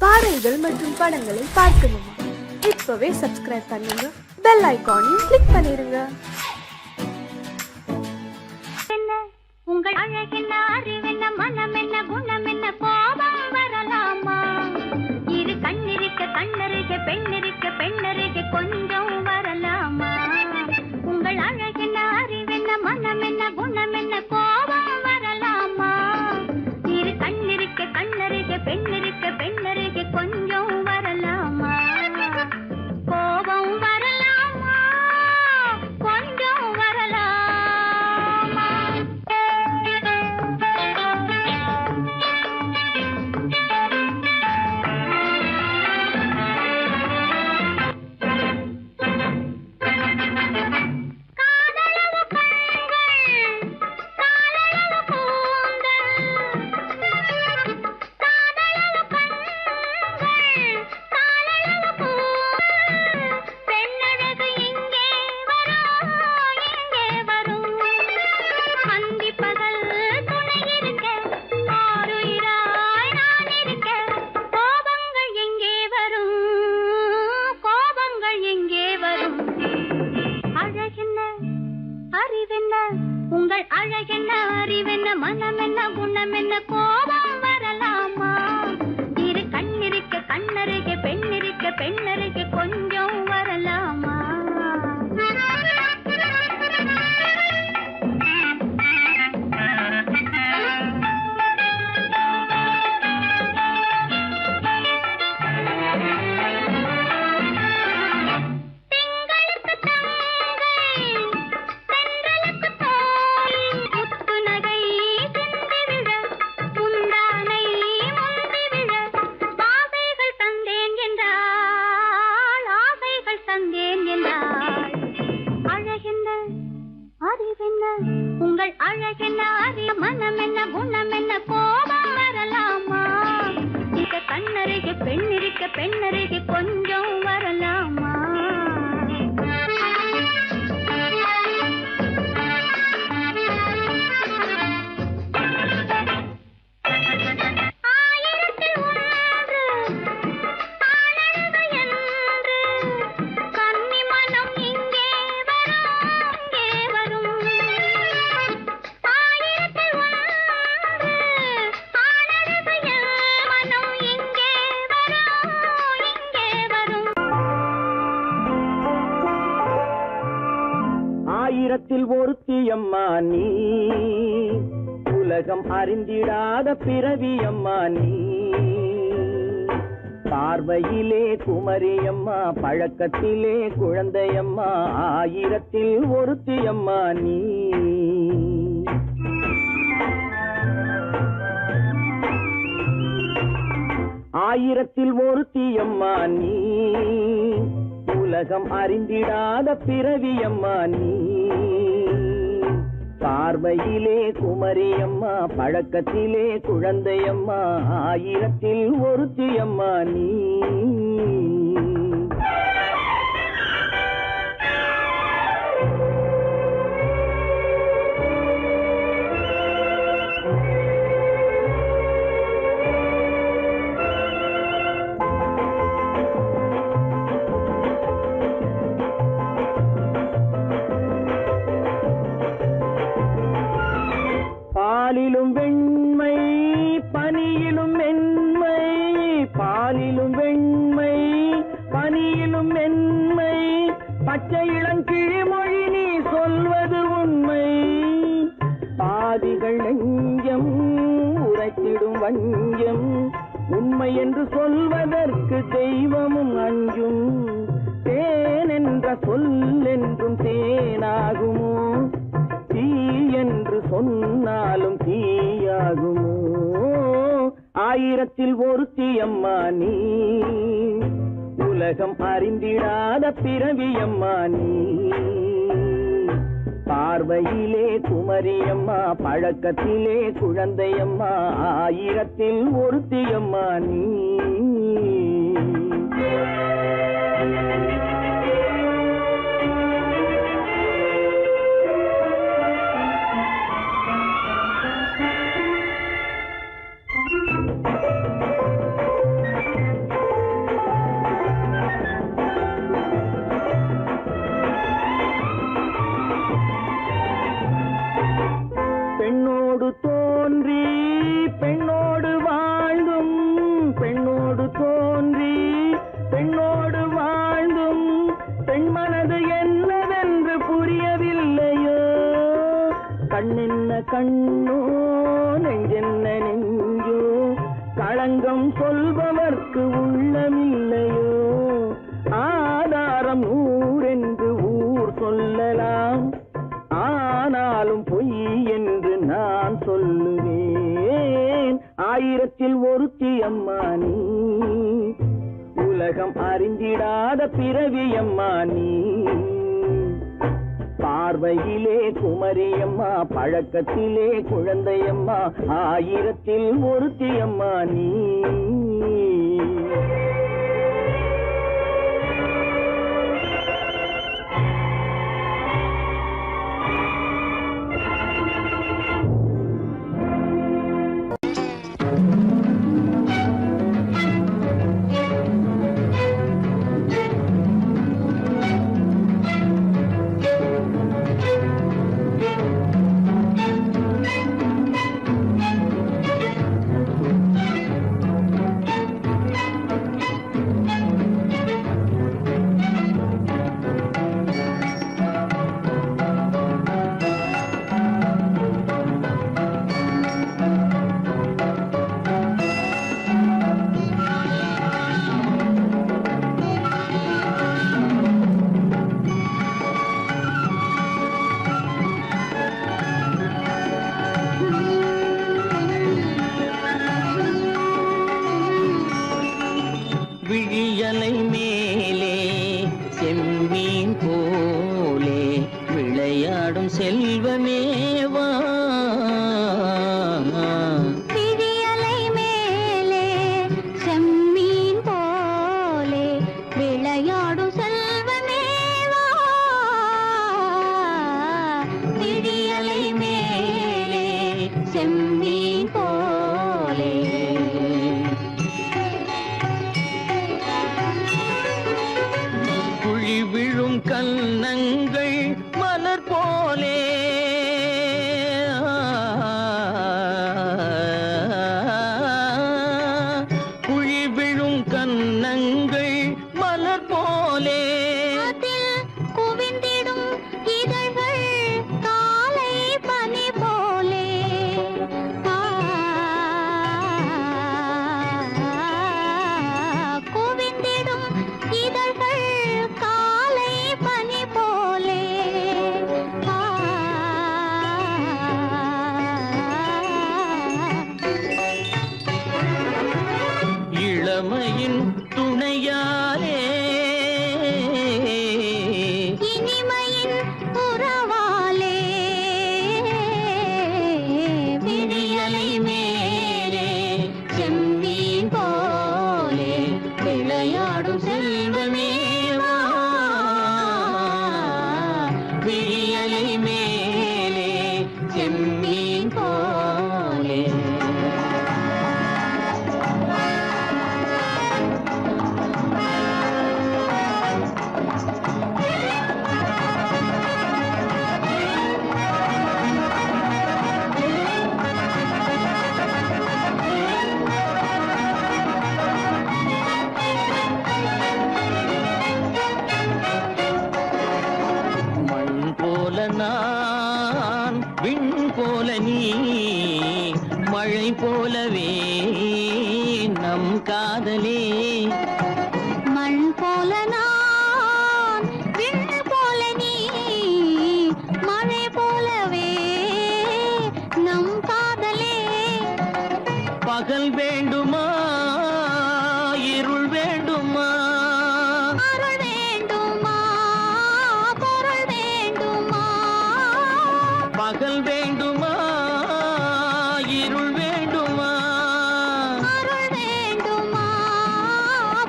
பாடல்கள் மற்றும் படங்களை பார்க்கணுமா? இப்பவே சப்ஸ்கிரைப் பண்ணுங்க, பெல் ஐகானையும் கிளிக் பண்ணிருங்க. உங்கள் அழகென்ன, அறிவென்ன, மனமென்ன, குணமென்ன, கோபம் வரலாமா? இரு கண்ணிருக்க கண்ணருக, பெண்ணிருக்க பெண்ணருக, கொஞ்சம் வரலாமா? உங்கள் அழகென்ன, அறிவென்ன, மனமென்ன, குணமென்ன, கோபம் வரலாமா? இரு கண்ணிருக்க கண்ணருக, பெண்ணிருக்க பெண்ணருக, கொஞ்சம் வரலாமா? கோபம் வரலாமா? கொஞ்சம் வரலாமா? காதலவு கண்கள், காலளவு கூந்தல், காதலவு கண்கள், காலளவு கூந்தல், பெண்ணழகு இங்கே வரும், இங்கே வரும். அந்தி பகல் துணை இருக்க, ஆருயிராய் நான் இருக்க, கோபங்கள் எங்கே வரும், கோபங்கள் எங்கே வரும்? அழகென்ன, அறிவென்ன, உங்கள் அழகென்ன, அறிவென்ன, மனமென்ன, குணமென்ன, கோபம் வரலாமா? இரு கண்ணிருக்க கண்ணருக, பெண்ணிருக்க பெண்ணருக, கொஞ்சம் வரலாமா? திங்களுக்கு தங்கை, தென்றலுக்கு தோழி, முத்துநகை சிந்தி விழ, முந்தானை முந்தி விழ, ஆசைகள் தந்தேன் என்றாள், ஆசைகள் தந்தேன் என்றாள். அழகென்ன, அறிவென்ன, உங்கள் அழகென்ன, அறி மனமென்ன, குணமென்ன, கோபம் வரலாமா? இத கண்ணருக பெண்ணிருக்க பெண்ணருக, கொஞ்சம் வரலாமா? ஆயிரத்தில் ஒன்று ஆனழகு என்று, கன்னி மனம் இங்கே வரும், இங்கே வரும். ஆயிரத்தில் ஒன்று ஆனழகு என் மனம் இங்கே வரும், இங்கே வரும். ஆயிரத்தில் ஒருத்தியம்மா நீ, உலகம் அறிந்திடாத பிறவியம்மா நீ. பார்வையிலே குமரியம்மா, பழக்கத்திலே குழந்தையம்மா, ஆயிரத்தில் ஒருத்தியம்மா நீ. ஆயிரத்தில் ஒருத்தியம்மா நீ, உலகம் அறிந்திடாத பிறவியம்மா நீ. பார்வையிலே குமரியம்மா, பழக்கத்திலே குழந்தையம்மா, ஆயிரத்தில் ஒருத்தியம்மா நீ. பாலிலும் வெண்மை, பனியிலும் மென்மை, பாலிலும் வெண்மை, பனியிலும் மென்மை, பச்சை இளங்கிழிமொழி நீ சொல்வது உண்மை. பாதிகள் நெஞ்சம் உரைத்திடும் வஞ்சம், உண்மை என்று சொல்வதற்கு தெய்வமும் அஞ்சும். தேன் என்ற சொல் என்றும் தேனாகுமோ, தீ என்று சொன்னாலும் தீயாகுமோ? ஆயிரத்தில் ஒருத்தியம்மா நீ, உலகம் அறிந்திடாத பிறவியம்மா நீ. பார்வையிலே குமரியம்மா, பழக்கத்திலே குழந்தையம்மா, ஆயிரத்தில் ஒருத்தியம்மா நீ. சொல்பவர்க்கு உள்ளமில்லையோ? ஆதாரம் ஊரென்று ஊர் சொல்லலாம், ஆனாலும் பொய் என்று நான் சொல்லுவேன். ஆயிரத்தில் ஒருத்தி அம்மா நீ, உலகம் அறிந்திடாத பிறவி அம்மா நீ. பார்வையிலே குமரியம்மா, பழக்கத்திலே குழந்தையம்மா, ஆயிரத்தில் ஒருத்தி அம்மா நீ. விழியலை மேலே செம்மீன் போலே விளையாடும் செல்வமேவா. விழியலை மேலே செம்மீன் போலே விளையாடும் செல்வமேவா. விழியலை மேலே செம்மீன் போலே குழி விழும் கன்னங்கள் மலர் போலே, குழி விழும் கன்னங்கள் மலர் போலே. அதில் குவிந்திடும் இதழ்கள் காலை பனி போலே. குவிந்திடும் இதழ்கள் காலை பனி போலே. இளமையின் துணையாலே இனிமையின் உறவாலே விழியலை மேலே செம்மீன் போலே விளையாடும் செல்வமேவா. விழியலை மேலே செம்மீன் போலே. மண் போல நான், விண் போல நீ, மழை போலவே நம் காதலே. மண் போல நான், விண் போல நீ, மழை போலவே நம் காதலே. பகல் வேண்டுமா இருள் வேண்டுமா? அருள் வேண்டுமா பொருள் வேண்டுமா? பகல் வேண்டுமா இருள் வேண்டுமா? அருள் வேண்டுமா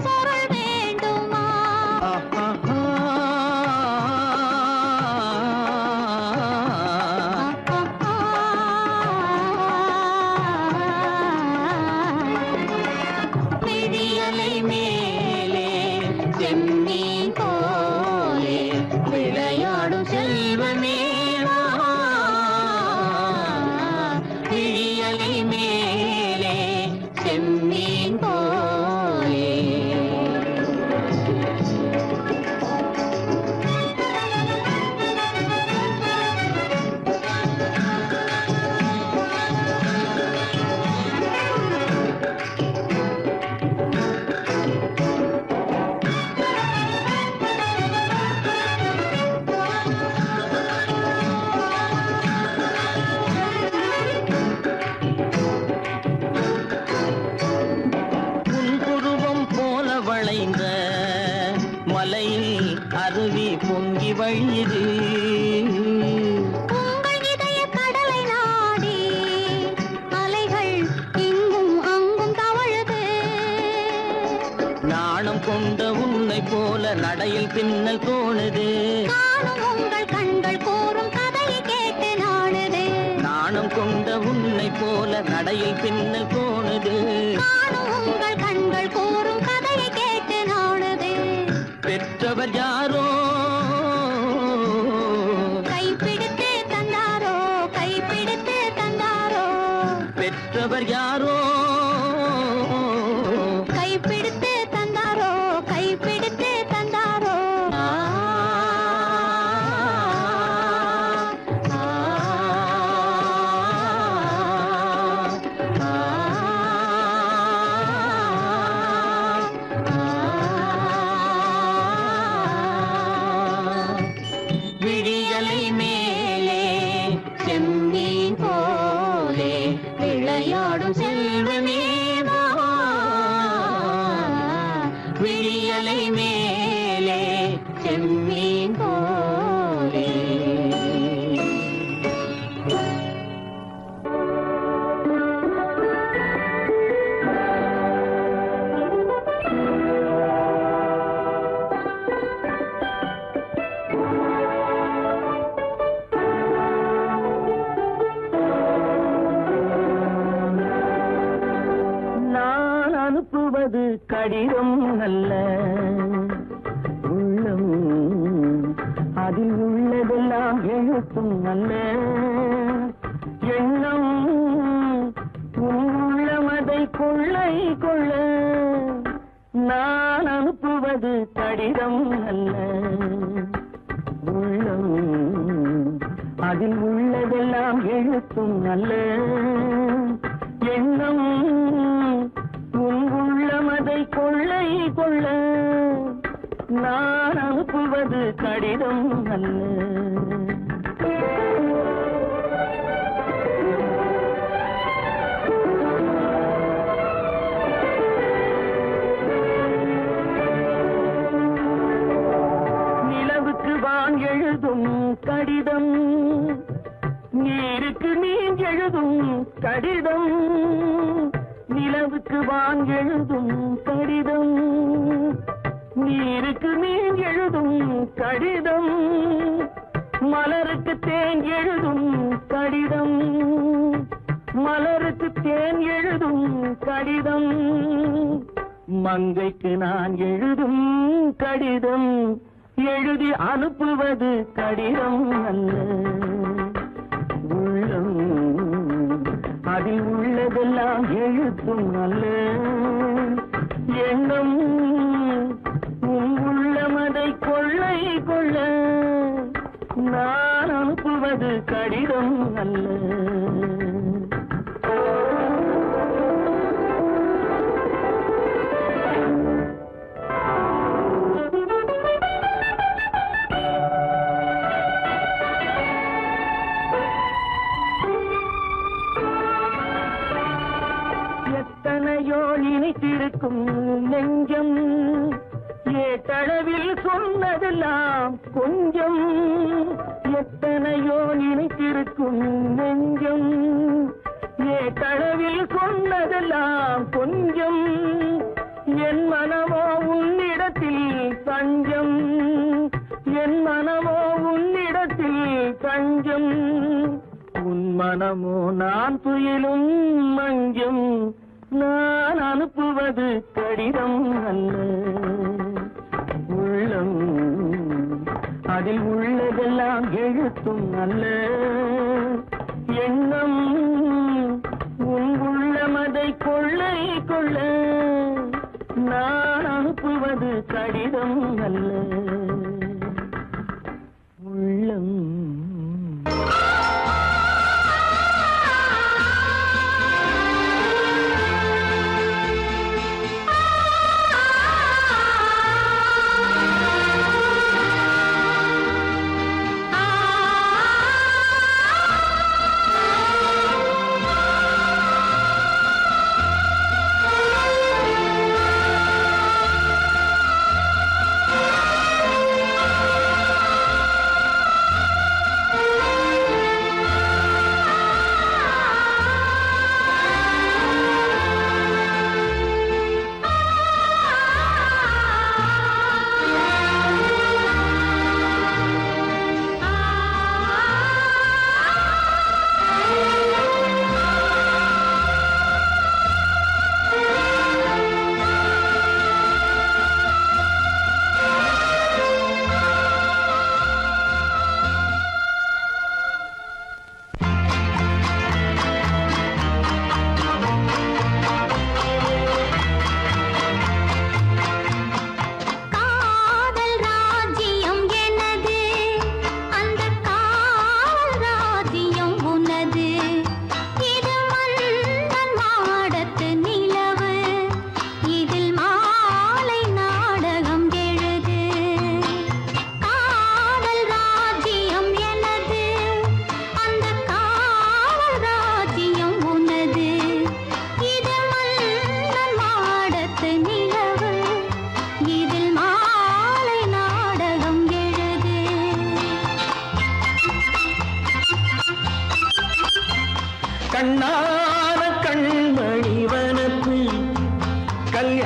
பொருள் வேண்டுமா? விழியலை மேலே செம்மீன் போலே விளையாடும் செல்வமேவா. விழியலை மேலே செம்மீன் போலே. வளைந்த மலையில் அருவி பொங்கி வழியுது. உங்கள் இதய கடலை நாடி அலைகள் இங்கும் அங்கும் தவழுது. நாணம் கொண்ட உன்னை போல நடையில் பின்னல் தோணுது. நானும் உங்கள் கண்கள் கூறும் கதையை கேட்டு நாடுது. நாணம் கொண்ட உன்னை போல நடையில் பின்னல் தோணுது. நானும் உங்கள் கண்கள் கூறும் கதையை கேட்டு நாடுது. பெற்றவர் யாரோ கைப்பிடித்து தந்தாரோ, கைப்பிடித்து தந்தாரோ, பெற்றவர் யாரோ கைப்பிடித்து தந்தாரோ, கைப்பிடித்து தந்தாரோ. ஆ, ஆ, ஆ, விழியலை மேலே செம்மீன் போலே விளையாடும் செல்வமே வா. விழியலை மேலே செம்மீன் போலே. நான் அனுப்புவது கடிதம் அல்ல, உள்ளம் அதில் உள்ளதெல்லாம் எழுத்தும் அல்ல. எண்ணம் உன் உள்ளமதை கொள்ளை கொள்ள. நான் அனுப்புவது கடிதம் அல்ல, உள்ளம் அதில் உள்ளதெல்லாம் எழுத்தும் அல்ல. எண்ணம் உன் உள்ளமதை கொள்ளை கொள்ள. நான் அனுப்புவது கடிதம் அல்ல. நிலவுக்கு வான் எழுதும் கடிதம், நீருக்கு நீர் எழுதும் கடிதம். நிலவுக்கு வான் எழுதும் கடிதம், நீருக்கு நீர் எழுதும் கடிதம். மலருக்கு தேன் எழுதும் கடிதம், மலருக்கு தேன் எழுதும் கடிதம். மங்கைக்கு நான் எழுதும் கடிதம், எழுதி அனுப்புவது கடிதம் அல்ல. உள்ளம் அதில் உள்ளதெல்லாம் எழுத்தும் அல்ல. எண்ணம் உன் உள்ளமதை கொள்ளை கொள்ள. நான் அனுப்புவது கடிதம் அல்ல. எத்தனையோ நினைத்திருக்கும் நெஞ்சம், ஏட்டளவில் சொன்னதெல்லாம் கொஞ்சம். எத்தனையோ நினைத்திருக்கும் நெஞ்சம், ஏட்டளவில் சொன்னதெல்லாம் கொஞ்சம். என் மனமோ உன்னிடத்தில் தஞ்சம், என் மனமோ உன்னிடத்தில் தஞ்சம். உன் மனமோ நான் துயிலும் மஞ்சம். நான் அனுப்புவது கடிதம் அல்ல. உள்ளம் அதில் உள்ளதெல்லாம் எழுத்தும் அல்ல. எண்ணம் உன் உள்ளமதை கொள்ளை கொள்ள. நான் அனுப்புவது கடிதம் அல்ல. உள்ளம்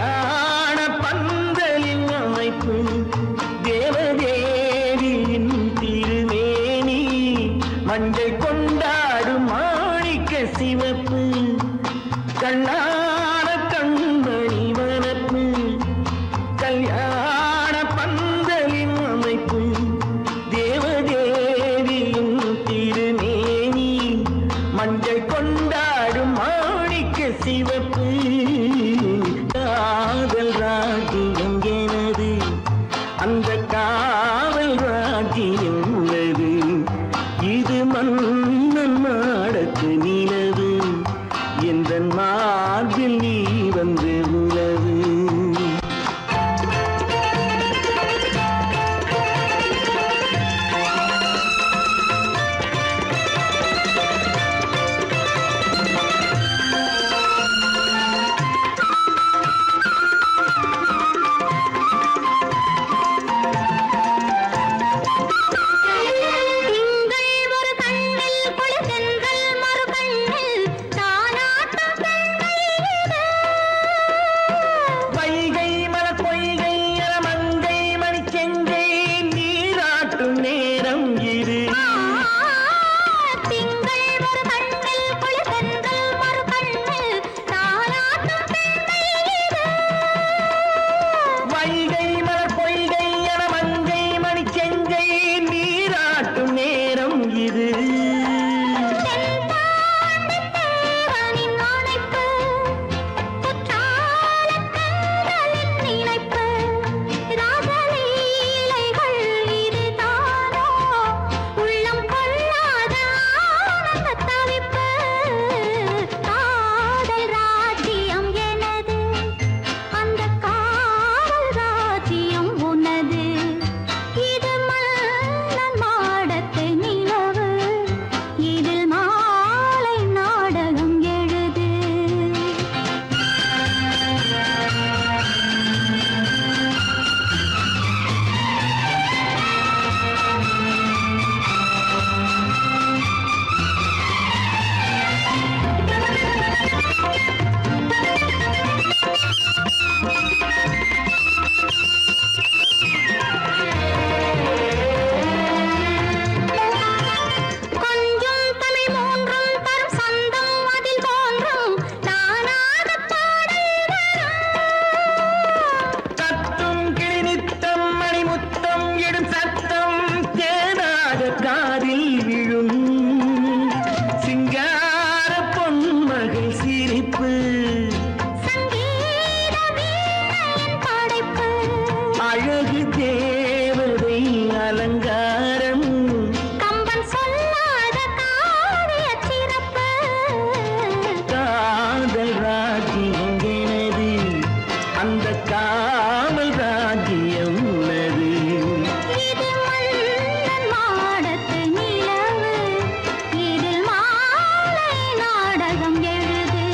கல்யாண பந்தலின் அமைப்பு தேவதேவியின் திருமேனி மஞ்சள் கொண்டாடும் மாணிக்க சிவப்பு கண்ணான கண்மணி வனப்பு கல்யாண பந்தலின் அமைப்பு தேவதேவியின் திருமேனி மஞ்சள் கொண்டாடும் மாணிக்க சிவப்பு காதல் ராஜ்யம் எனது அந்த காவல் ராஜ்யம் உள்ளது இது மன்னன் மாடத்து நிலவு எந்த மார்பில் நீ வந்து உலவு திங்கள் ஒரு கண்ணில் குளிர்தென்றல் மறு கண்ணில் தானாட்டம் பெண்மையிலே. வைகை மலர் பொய்கை என மங்கை மணிச்செங்கை நீராட்டும் நேரம் இது திங்கள் ஒரு கண்ணில் குளிர்தென்றல் மறு கண்ணில் தானாட்டம் பெண்மையிலே. வைகை மலர் பொய்கை என மங்கை மணிச்செங்கை நீராட்டும் நேரம் இது தென்பாண்டித் தேவனின் அணைப்பு, குற்றாலக் கண்களின் நினைப்பு, ராசலீலைகள் இதுதானோ, உள்ளம் கொள்ளாத ஆனந்தத் தவிப்பு. காதல் ராஜ்யம் எனது, அந்தக் காவல் ராஜ்யம் உனது. இது மன்னன் மாடத்து நிலவு, இதில் மாலை நாடகம் எழுது. கொஞ்சம் தமிழ் மூன்றும் தரும் சந்தம் அதில் தோன்றும் தானாகப் பாடல் வரும். தத்தும் கிளிநித்தம் மணிமுத்தம் இடும் சத்தம் தேனாக காதில் விழும் சிங்கார பொன்மகள் சிரிப்பு சங்கீத வீணையின் படைப்பு, அழகு தேவதை அலங்காரம் கம்பன் சொல்லாத காவியச் சிறப்பு. காதல் ராஜ்யம் எனது அந்த காவல் ராஜ்யம் உள்ளது இது மன்னன் மாடத்து நிலவு, இதில் மாலை நாடகம் எழுது.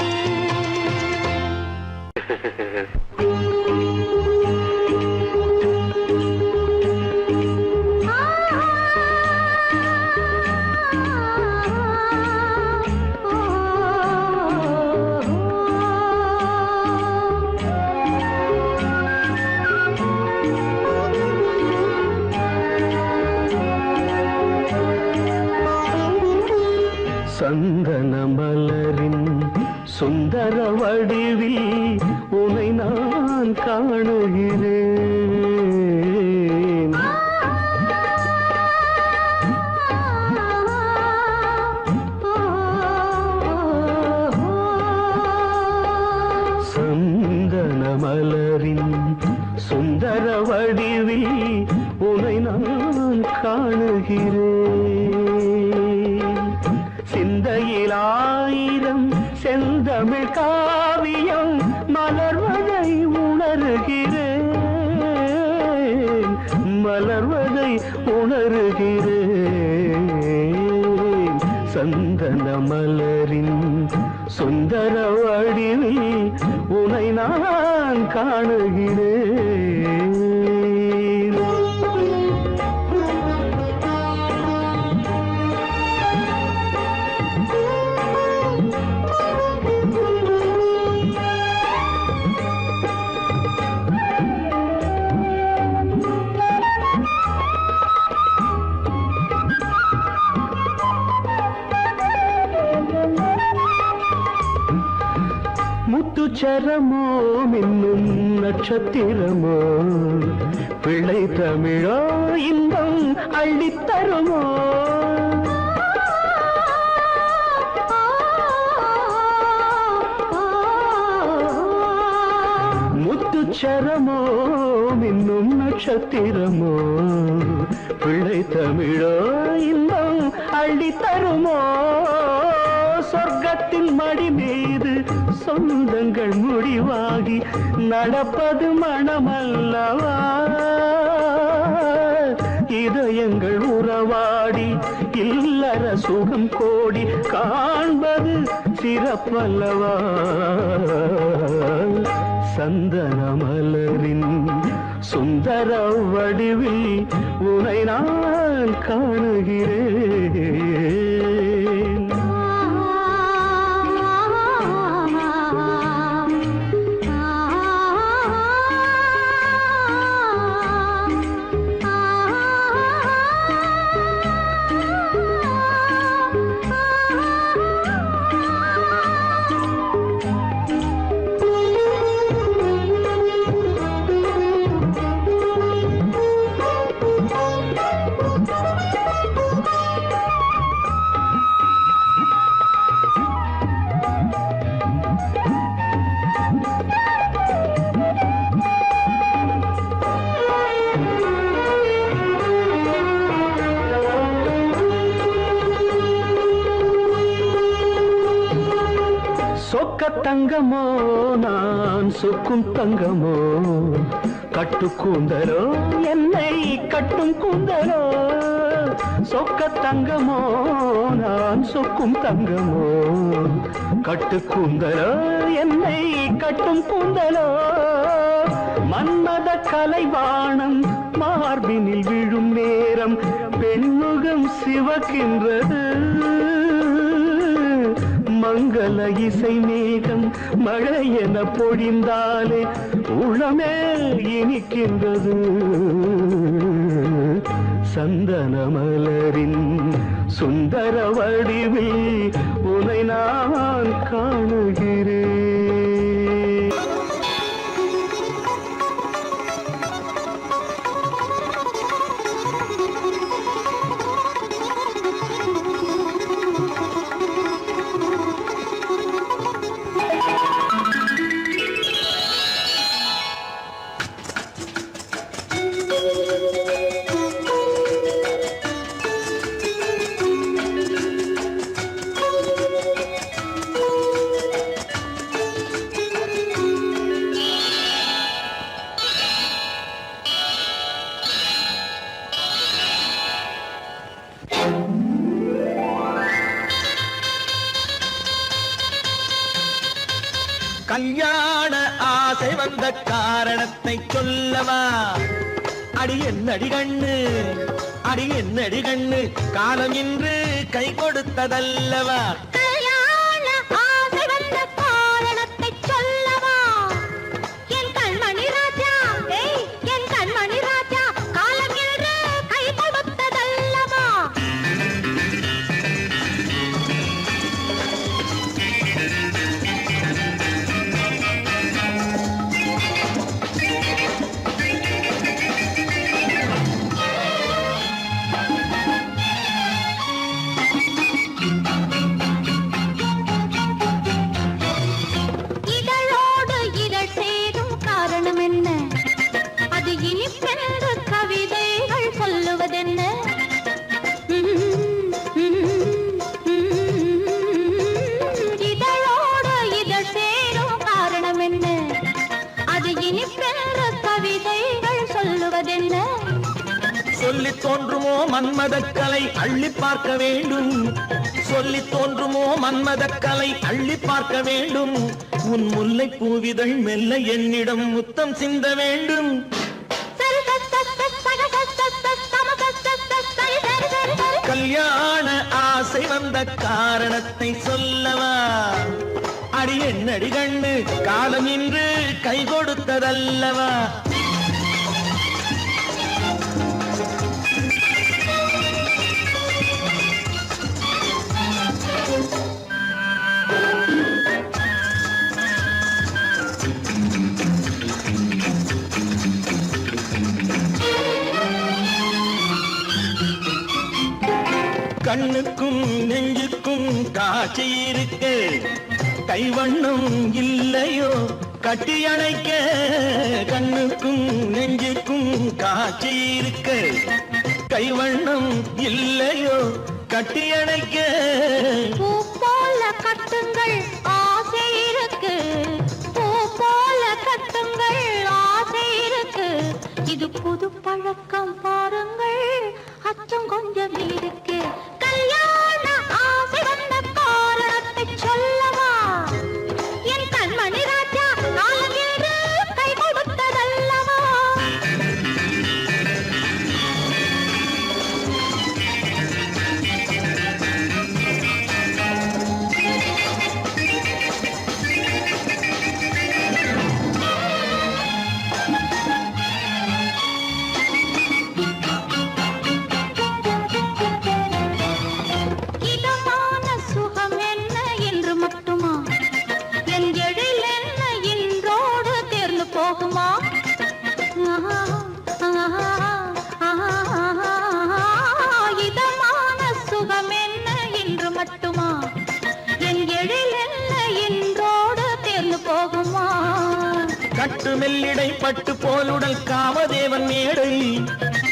சந்தன மலரின் சுந்தர வடிவில் உனை நான் காணுகிறேன் சந்தன மலரின் சுந்தர வடிவில் உனை நான் காணுகிறேன் சிந்தையில் ஆயிரம் செந்தமிழ் காவியம் மலர்வதை உணர்கிறேன் மலர்வதை உணர்கிறேன் சந்தன மலரின் சுந்தர வடிவில் உனை நான் காணுகிறேன் முத்துச்சரமோ மின்னும் நட்சத்திரமோ பிள்ளை தமிழோ இன்பம் அள்ளித்தருமோ முத்துச்சரமோ மின்னும் நட்சத்திரமோ பிள்ளை தமிழோ இன்பம் அள்ளித்தருமோ சொர்க்கத்தின் மடி மீது சொந்தங்கள் முடிவாகி நடப்பது மனமல்லவா இதயங்கள் உறவாடி இல்லற சுகம் கோடி காண்பது சிறப்பல்லவா சந்தன மலரின் சுந்தர வடிவில் உனை நான் காணுகிறேன் சொக்க தங்கமோ நான் சொக்கும் தங்கமோ கட்டு கூந்தலோ என்னை கட்டும் கூந்தலோ சொக்க தங்கமோ நான் சொக்கும் தங்கமோ கட்டு கூந்தலோ என்னை கட்டும் கூந்தலோ மன்மத கலைவாணம் மார்பினில் விழும் நேரம் பெண்முகம் சிவக்கின்றது மங்கள இசை மேகம் மழை என பொழிந்தாலே உளமே இனிக்கின்றது சந்தன மலரின் சுந்தர வடிவில் உனை நான் காணுகிறேன் கல்யாண ஆசை வந்த காரணத்தை சொல்லவா அடி என்னடி கண்ணு அடி என்னடி கண்ணு காலம் இன்று கை கொடுத்ததல்லவா கல்யாண ஆசை வந்த காரணத்தை சொல்லவா என் கண்மணி ராஜா என் கண்மணி ராஜா காலம் என்று கை கொடுத்ததல்லவா சொல்லி தோன்றுமோ மன்மதக்கலை அள்ளி பார்க்க வேண்டும் சொல்லி தோன்றுமோ மன்மதக்கலை அள்ளி பார்க்க வேண்டும் உன் முல்லை பூவிதழ் மெல்ல என்னிடம் முத்தம் சிந்த வேண்டும் கல்யாண ஆசை வந்த காரணத்தை சொல்லவா அடி என்னடி கண்ணு காலம் இன்று கை கொடுத்ததல்லவா கண்ணுக்கும் நெஞ்சுக்கும் காட்சி இருக்கு கைவண்ணம் இல்லையோ கட்டி அணைக்க கண்ணுக்கும் நெஞ்சுக்கும் காட்சி இருக்கு கைவண்ணம் இல்லையோ கட்டி அணைக்க பூ போல கட்டுங்கள் ஆசை இருக்கு பூ போல கட்டுங்கள் ஆசை இருக்கு இது புது பழக்கம் பாருங்கள் அச்சம் கொஞ்சம் இருக்கு கல்யாண ஆசை வந்த காரணத்தை சொல்லவா என் கண்மணி ராஜா நாளேறு கை கொடுத்ததல்லவா இதமான சுகம் என்ன என்று மட்டுமா என் எழில் என்ன இன்றோடு தேர்ந்து போகுமா இதமான சுகம் என்ன என்று மட்டுமா என் எழில் என்ன இன்றோடு தேர்ந்து போகுமா கட்டு மெல்லிடை பட்டு போலுடல் காமதேவன் மேடை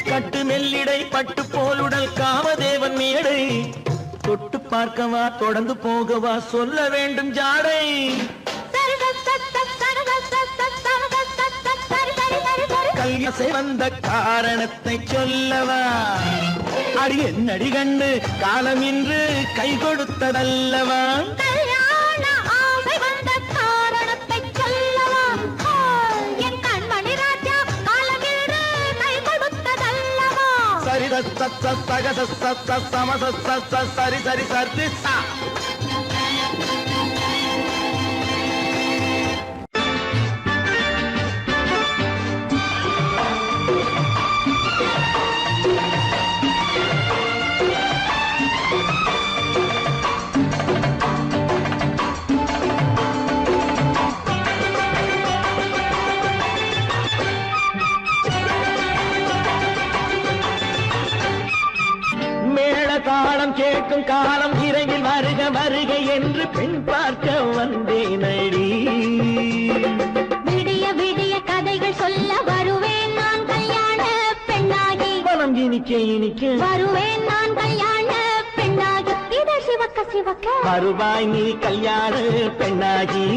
கட்டு மெல்லிடை பட்டு போலுடல் காமதேவன் மேடை தொட்டு பார்க்கவா தொடர்ந்து போகவா சொல்ல வேண்டும் ஜாடை கல்யாசை வந்த காரணத்தை சொல்லவா அடி என்னடி கண்டு காலம் இன்று கை கொடுத்ததல்லவா கல்யாண ஆசை வந்த காரணத்தை சொல்லவா என் கண்மணி ராஜா காலமேடு கை கொடுத்ததல்லவா சரி சக சம சரி சரி சரி சா தாளம் கேட்கும் காலம் விரைவில் வருக வருக என்று பெண் பார்க்க வந்தேனடி விடிய விடிய கதைகள் சொல்ல வருவேன் நான் கல்யாண பெண்ணாகி மனம் இனிக்க இனிக்க வருவேன் நான் கல்யாண பெண்ணாகி இதை சிவக்க சிவக்க வருவாய் நீ கல்யாண பெண்ணாகி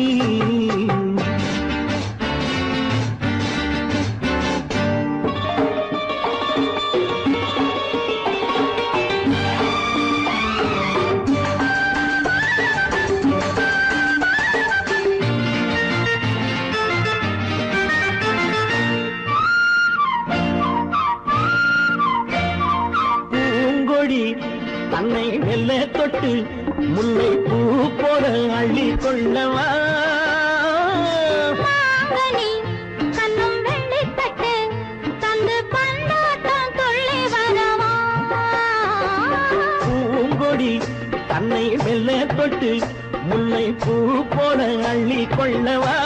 தன்னை மெல்ல தொட்டு முல்லை பூ போல அள்ளி கொள்ளவா கண்ணும் வெள்ளி தட்டு தந்து பந்தாட்டம் துள்ளி வரவா பூங்கொடி தன்னை மெல்ல தொட்டு முல்லை பூ போல அள்ளி கொள்ளவா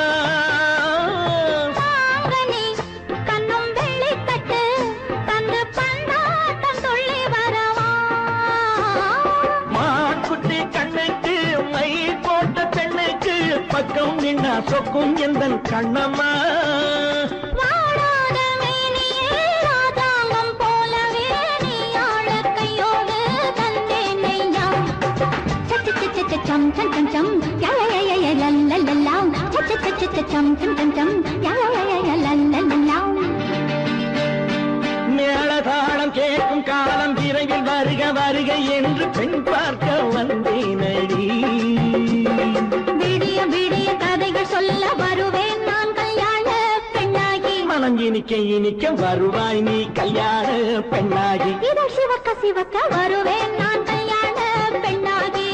பக்கம் நின்னா சொக்கும் எந்தன் கண்ணம்மா வாடாத மேனியே ராதாங்கம் போலவே நீ ஆழ கையோடு தந்தேன் நெய்யா சம் சம் சம் சம் யா யா யா யா லல்லல்லா சம் சம் சம் யா யா யா லல்லல்லா மேளதாளம் கேட்கும் காலம் விரைவில் வருக வருக என்று பெண் பார்க்க வந்தேனடி விடிய விடிய கதைகள் சொல்ல வருவேன் நான் கல்யாண பெண்ணாகி மனம் இனிக்க இனிக்க வருவாய் நீ கல்யாண பெண்ணாகி இதை சிவக்க சிவக்க வருவேன் நான் கல்யாண பெண்ணாகி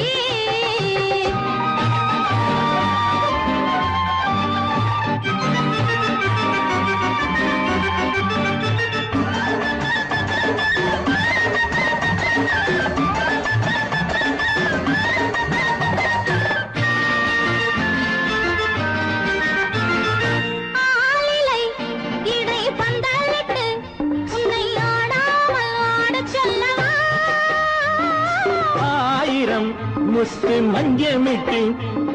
முத்து மஞ்சமிட்டு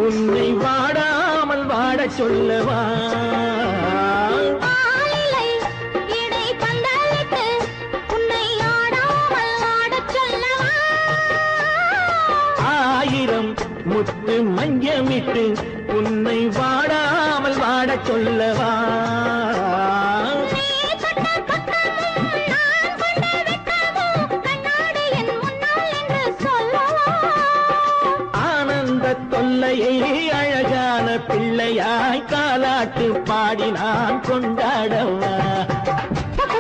உன்னை வாடாமல் வாடச் சொல்லவா ஆளிலை இடை பந்தலிட்டு உன்னை ஆடாமல் ஆடச் சொல்லவா ஆயிரம் முத்து மஞ்சமிட்டு உன்னை வாடாமல் வாடச் சொல்லவா நீ தொட்ட பக்கமும் நான் கொண்ட வெட்கமும் கண்ணாடி என் முன்னால் என்று சொல்லவா ஆனந்த தொல்லையை அழகான பிள்ளையாய் காலாட்டு பாடி நான் கொண்டாடவா சம்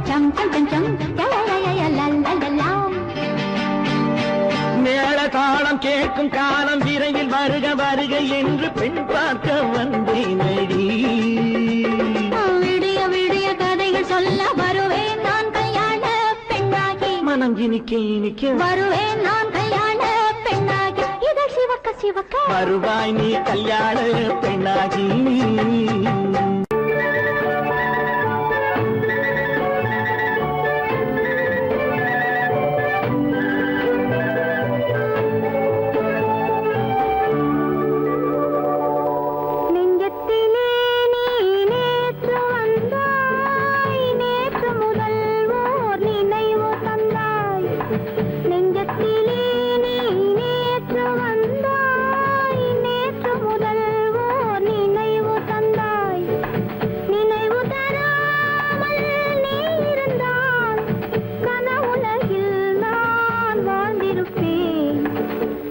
சம் சம் சம் லலலலலலலலலாம் மேள தாளம் கேட்கும் காலம் விரைவில் வருக வருக என்று பெண் பார்க்க வந்தேனடி விடிய விடிய கதைகள் சொல்ல வருவேன் நான் கல்யாண பெண்ணாகி மனம் இனிக்க வருவேன் நான் கல்யாண பெண்ணாகி இதழ் சிவக்க சிவக்க வருவாய் நீ கல்யாண பெண்ணாகி நெஞ்சத்திலே நீ நேற்று வந்தாய் நேற்று முதல் ஓர் நினைவு தந்தாய் நெஞ்சத்திலே நீ நேற்று வந்தாய் நேற்று முதல் ஓர் நினைவு தந்தாய் நினைவு தராமல் நீ இருந்தால் கனவுலகில் நான் வாழ்ந்திருப்பேன்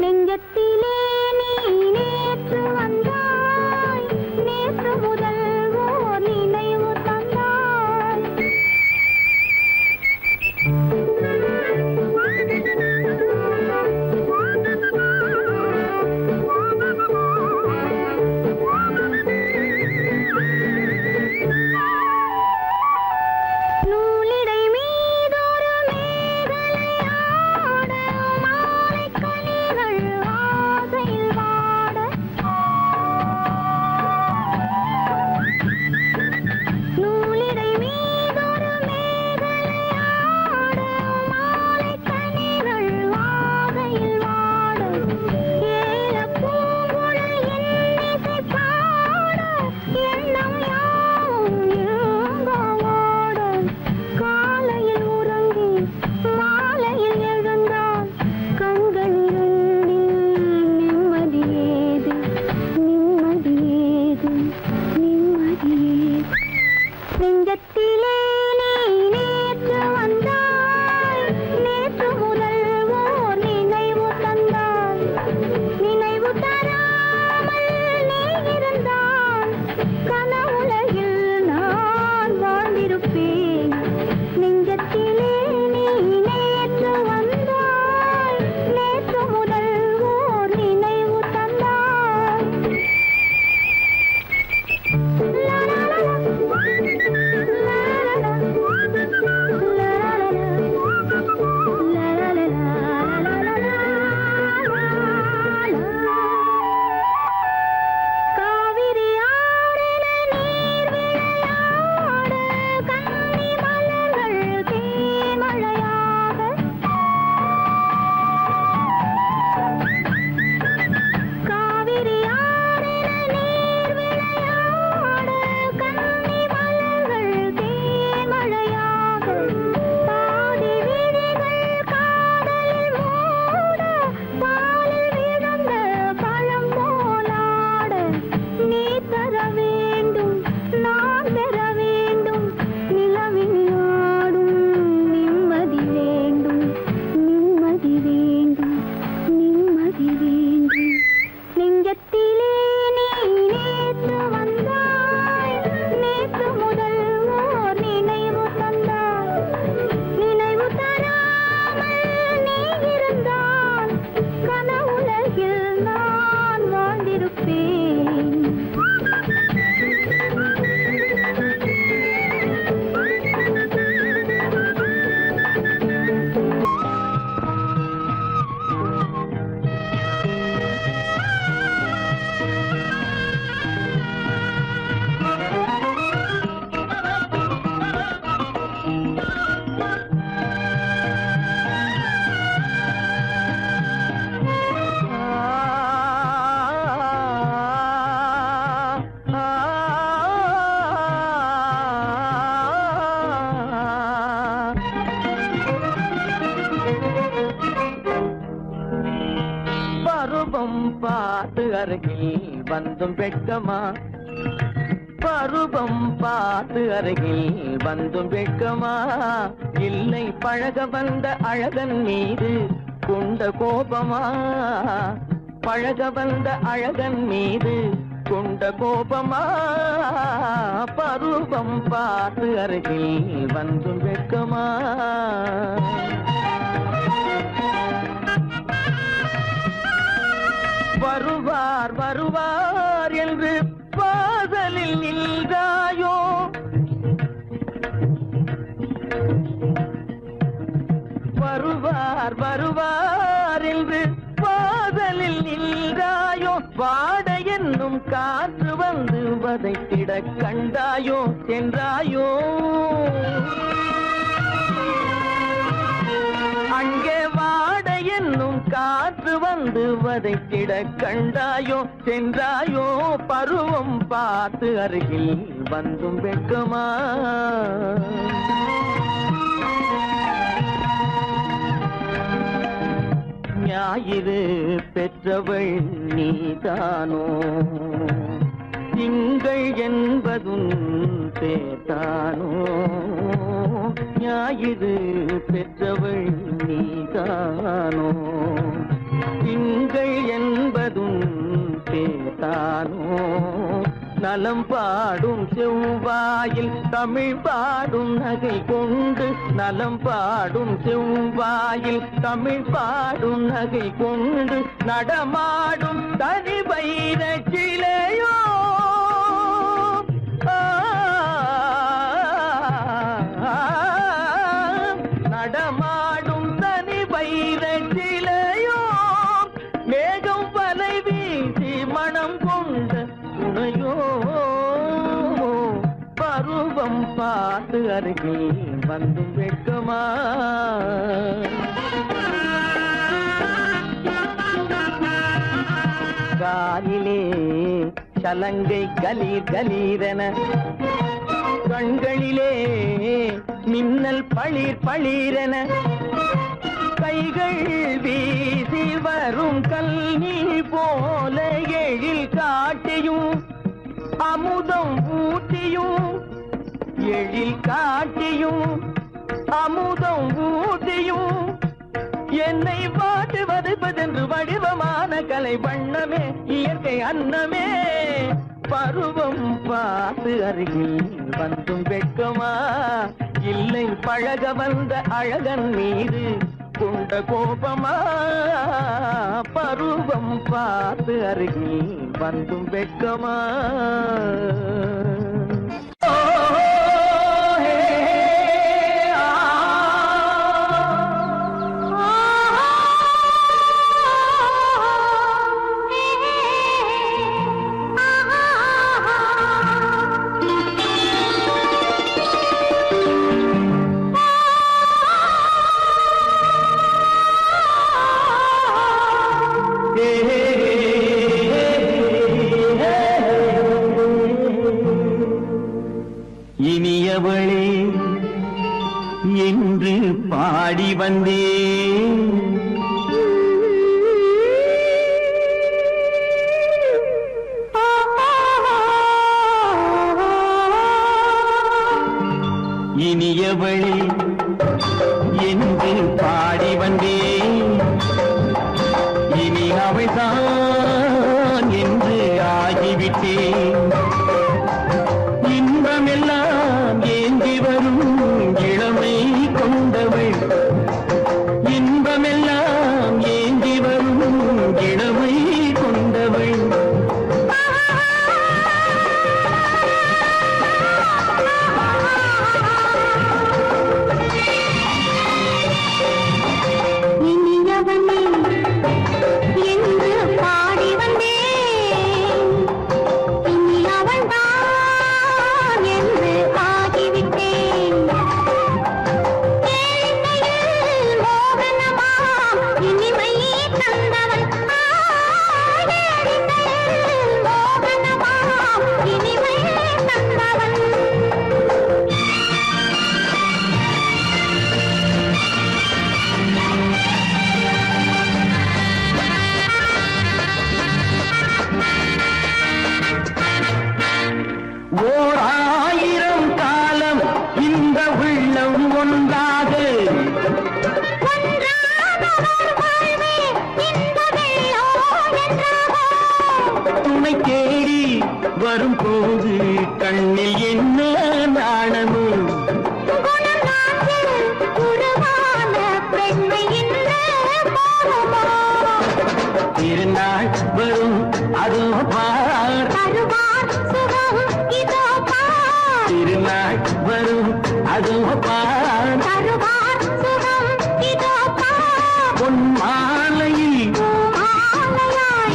நெஞ்சத்திலே நீ நேற்று வந்தாய் நேற்று முதல் ஓர் நினைவு தந்தாய் நூலிடை மீதொரு மேகலையாட மாலைக் கனிகள் ஆசையில் வாட நூலிடை மீதொரு மேகலையாட மாலைக் கனிகள் ஆசையில் வாட ஏலப் பூங்குழல் இன்னிசை பாட எண்ணம் யாவும் இயங்காவாட காலையில் உறங்கி மாலையில் எழுந்தான் கண்கள் இரண்டில் நிம்மதியேது நிம்மதியேது நிம்மதியேது நெஞ்சத்திலே நீ நேற்று வந்தாய் நேற்று முதல் ஓர் நினைவு தந்தாய் நினைவு தராமல் நீ இருந்தால் கனவுலகில் நான் வாழ்ந்திருப்பேன் நெஞ்சத்திலே நீ நேற்று வந்தாய் நேற்று முதல் ஓர் நினைவு தந்தாய் லா லா லா லா லா லா அருகில் வந்தும் வெட்கமா பருவம் பார்த்து அருகில் வந்தும் வெட்கமா இல்லை பழக வந்த அழகன் மீது கொண்ட கோபமா பழக வந்த அழகன் மீது கொண்ட கோபமா பருவம் பார்த்து அருகில் வந்தும் வெட்கமா வருவார் வருவார் என்று வாசலில் நின்றாயோ வருவார் வருவார் என்று வாசலில் நின்றாயோ வாட என்னும் காற்று வந்து வதைத்திட கண்டாயோ சென்றாயோ அங்கே வாட என்னும் காற்று வந்து வதைத்திட கண்டாயோ சென்றாயோ பருவம் பார்த்து அருகில் வந்தும் வெட்கமா ஞாயிறு பெற்றவள் நீதானோ திங்கள் என்பதும் பேத்தானோ ஞாயிறு பெற்றவள் நீதானோ திங்கள் என்பதும் பேத்தானோ நலம் பாடும் செவ்வாயில் தமிழ் பாடும் நகை கொண்டு நலம் பாடும் செவ்வாயில் தமிழ் பாடும் நகை கொண்டு நடமாடும் தனி வைர சிலையோ நடமாடும் தனி வைர சிலையோ மேகம் வலை வீசி மனம் கொண்ட துணையோ பருவம் பார்த்து அருகில் வந்து வெட்கமா காலிலே சலங்கை கலீர் கலீரென கண்களிலே மின்னல் பளிர் பளிரென கைகள் வீசி வரும் கல்வி போல எழில் காட்டியும் அமுதம் ஊட்டியும் எழில் காட்டியும் அமுதம் ஊட்டியும் என்னை பாட்டு வதைப்பதென்று வடிவமான கலை வண்ணமே இயற்கை அன்னமே பருவம் பார்த்து அருகில் வந்தும் வெட்கமா இல்லை பழக வந்த அழகன் மீது கொண்ட கோபமா பருவம் பார்த்து அருகில் வந்தும் வெட்கமா இனியவளே என்று பாடி வந்தேன் இனியவளே என்று பாடி வந்தேன் இனி அவைதான் என்று ஆகிவிட்டேன் இன்பமெல்லாம் ஏந்தி வரும் இளமை கொண்டவள் இன்பமெல்லாம் ஏந்தி வரும் இளமை கொண்டவள் இனியவனே என்று ஒன்றாக துணை தேடி வரும்போது கண்ணில் என்ன நாணமோ திருநாள் வரும் அதோ பார் திருநாள் வரும் அதோ பார் பொன் மாலையில்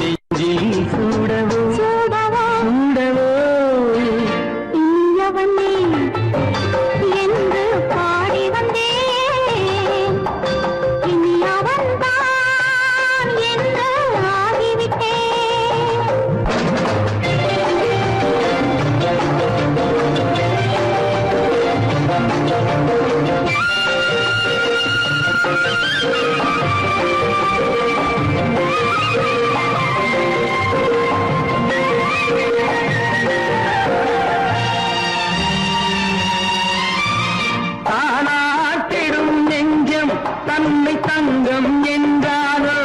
நெஞ்சில் சூடவோ சூடவோ என்று பாடி வந்தேன் இனி அவன்தான் என்று ஆகிவிட்டேன் தானாட்டிடும் நெஞ்சம் தன்னை தங்கம் என்றாரோ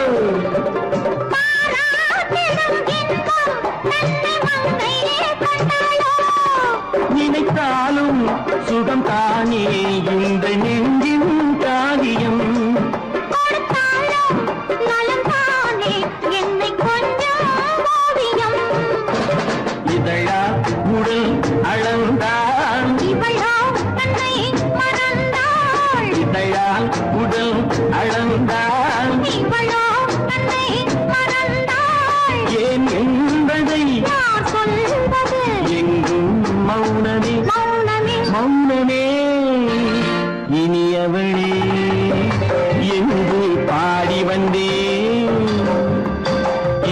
நினைத்தாலும் சுகம் தானே இந்த நெஞ்சின் காரியம் இதழா உடல் அளந்தால் இதழால் உடல் அளந்தால் ஏன் என்பதை எங்கும் மௌனமே மௌனமே இனியவளே என்று பாடி வந்தேன்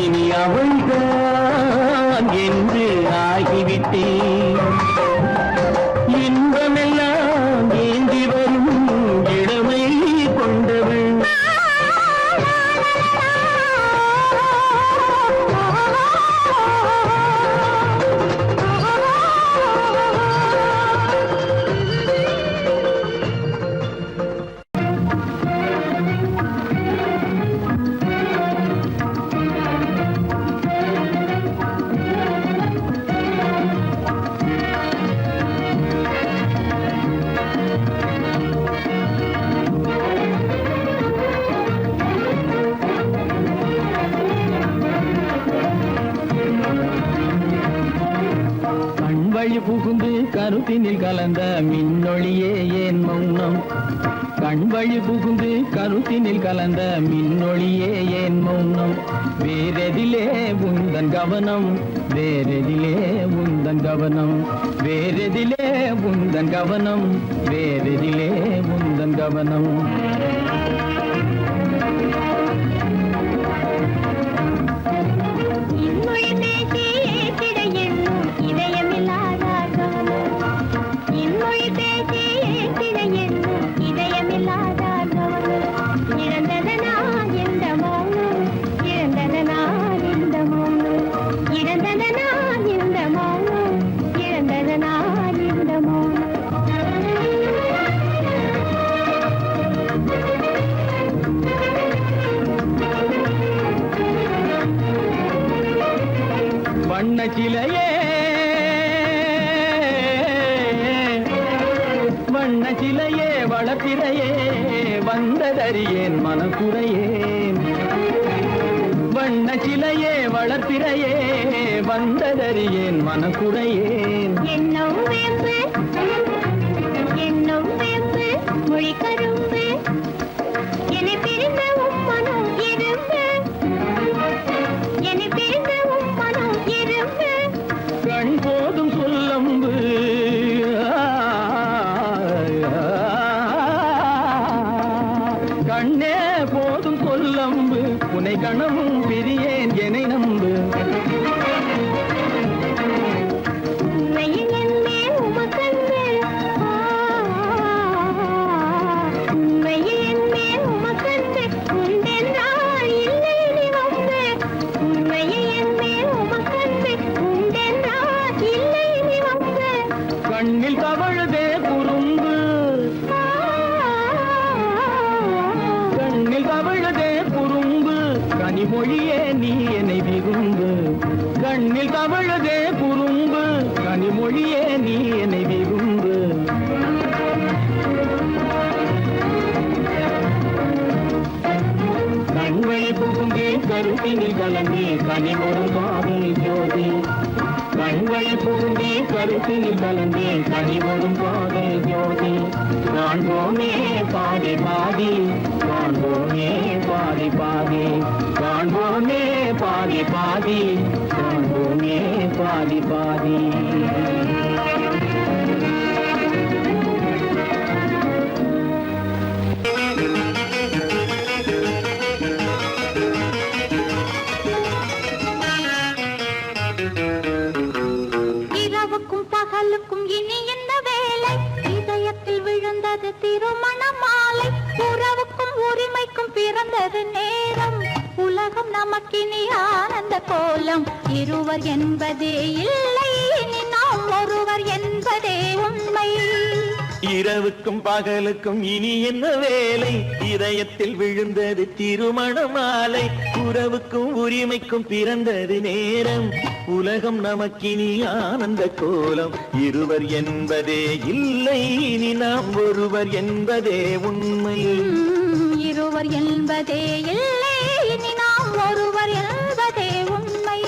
இனி அவள்தான் என்று ஆகிவிட்டேன் இன்பமெல்லாம் ஏந்தி வரும் இளமை கொண்டவள் கண்வழி புகுந்து கருத்தினில் கலந்த மின்னொளியே ஏன் மௌனம் கண்வழி புகுந்து கருத்தினில் கலந்த மின்னொளியே ஏன் மௌனம் வேறெதிலே உந்தன் கவனம் வேறெதிலே உந்தன் கவனம் வேறெதிலே உந்தன் கவனம் வேறெதிலே உந்தன் கவனம் வண்ணச்சிலையே வண்ணச்சிலையே வளர்த்திரையே வந்ததறியேன் மனக்குறையேன் வண்ணச்சிலையே வளர்த்திரையே வந்ததறியேன் மனக்குறையேன் என்னும் வேம்பு மொழி கரும்பு என்னை பிரிந்த உம்மனம் இரும்பு என்னை பிரிந்த உம்மனம் இரும்பு கண் போதும் சொல்லம்பு கண்ணே போதும் சொல்லம்பு உனை கணமும் பிரியேன் என்னை நம்பு உண்மையில் என்னே உமக்கன்று உண்மையில் என்னே உமக்கன்று உண்டென்றால் இல்லை நீ வந்து உண்மையில் என்னே உமக்கன்று உண்டென்றால் இல்லை நீ வந்து கண்ணில் தவழுதே குறும்பு கனிமொழியே நீ என்னை விரும்பு, கண்ணில் தமிழதே குறும்பு, கனிமொழியே நீ என்னை விரும்பு. கண்களை புகுந்தே கருத்தினில் கலந்தே கனிமொரு காதல் ஜோதி, கண்களை புகுந்தே கருத்தினில் கலந்தே கனிமொரு காதல் ஜோதி. காண்போமே பாதி பாதி, காண்போமே பாதி பாதி, காண்போமே பாதி பாதி, காண்போமே பாதி பாதி. இரவுக்கும் பகலுக்கும் இனி என்ன வேலை, இதயத்தில் விழுந்தது திருமண மாலை. உறவுக்கும் உரிமைக்கும் பிறந்தது நேரம், உலகம் நமக்கினி ஆனந்த கோலம். இருவர் என்பதே இல்லை, இனி நாம் ஒருவர் என்பதே உண்மை. இரவுக்கும் பகலுக்கும் இனி என்ன வேலை, இதயத்தில் விழுந்தது திருமண மாலை. உறவுக்கும் உரிமைக்கும் பிறந்தது நேரம், உலகம் நமக்கினி ஆனந்த கோலம். இருவர் என்பதே இல்லை, இனி நாம் ஒருவர் என்பதே உண்மை. இருவர் என்பதே இல்லை, இனி நாம் ஒருவர் என்பதே உண்மை.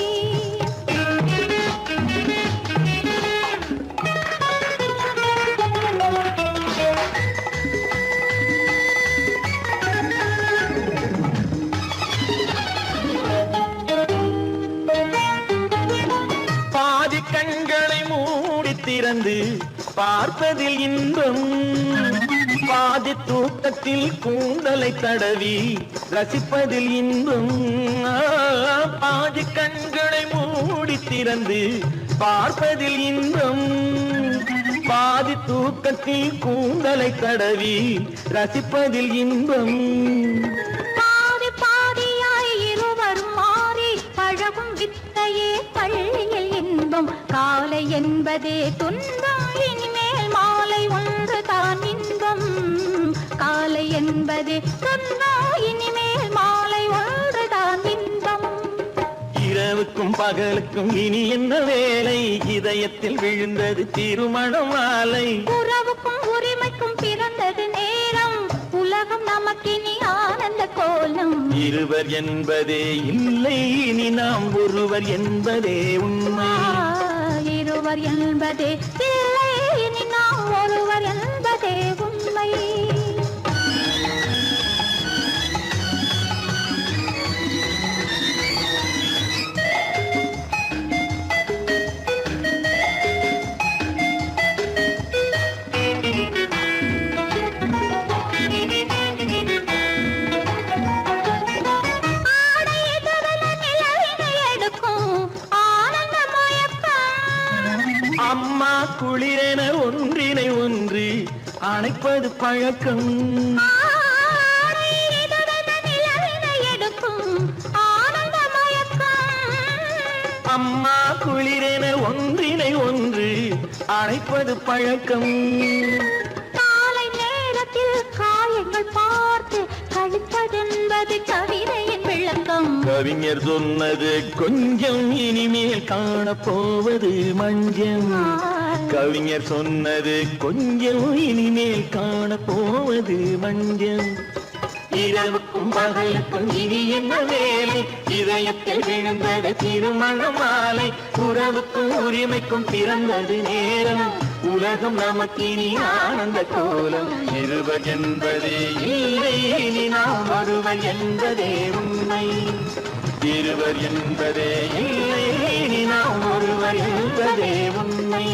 பாதி கண்களை மூடி திறந்து பார்ப்பதில் இன்பம், பாதி தூக்கத்தில் கூந்தலை தடவி ரசிப்பதில் இன்பம். பாதி கண்களை மூடி திறந்து பார்ப்பதில் இன்பம், பாதி தூக்கத்தில் கூந்தலை தடவி ரசிப்பதில் இன்பம். பாதி பாதியாய் இருவரும் மாறி பழகும் வித்தையே பள்ளியில் இன்பம். காலை என்பதே துன்பம், இனிமேல் மாலை ஒன்று தான் இன்பம். காலை என்பதே துன்பம், இனிமேல் மாலை ஒன்று தான் இன்பம். இரவுக்கும் பகலுக்கும் இனி என்ன வேலை, இதயத்தில் விழுந்தது திருமண மாலை. உறவுக்கும் உரிமைக்கும் பிறந்தது நேரம், உலகம் நமக்கினி ஆனந்த கோலம். இருவர் என்பதே இல்லை, இனி நாம் ஒருவர் என்பதே உண்மை. இருவர் என்பதே இல்லை, இனி நாம் ஒருவர் என்பதே உண்மை. அம்மா குளிரென ஒன்றினை ஒன்று அணைப்பது பழக்கம், அம்மா குளிரென ஒன்றினை ஒன்று அணைப்பது பழக்கம். காலை நேரத்தில் காயங்கள் பார்த்து கழிப்பதென்பது கவிதையின் விளக்கம். கவிஞர் சொன்னது கொஞ்சம், இனிமேல் காணப்போவது மஞ்சம். கவிஞர் சொன்னது கொஞ்சம், இனிமேல் காணப்போவது மஞ்சம். இரவுக்கும் பகலுக்கும் இனி என்ன வேலை, இதயத்தில் விழுந்தது திருமண மாலை. உறவுக்கும் உரிமைக்கும் பிறந்தது நேரம், உலகம் நமக்கினி ஆனந்த கோலம். இருவர் என்பதே இல்லை, இனி நாம் ஒருவர் என்பதே உண்மை. இருவர் என்பதே இல்லை, இனி நாம் ஒருவர் என்பதே உண்மை.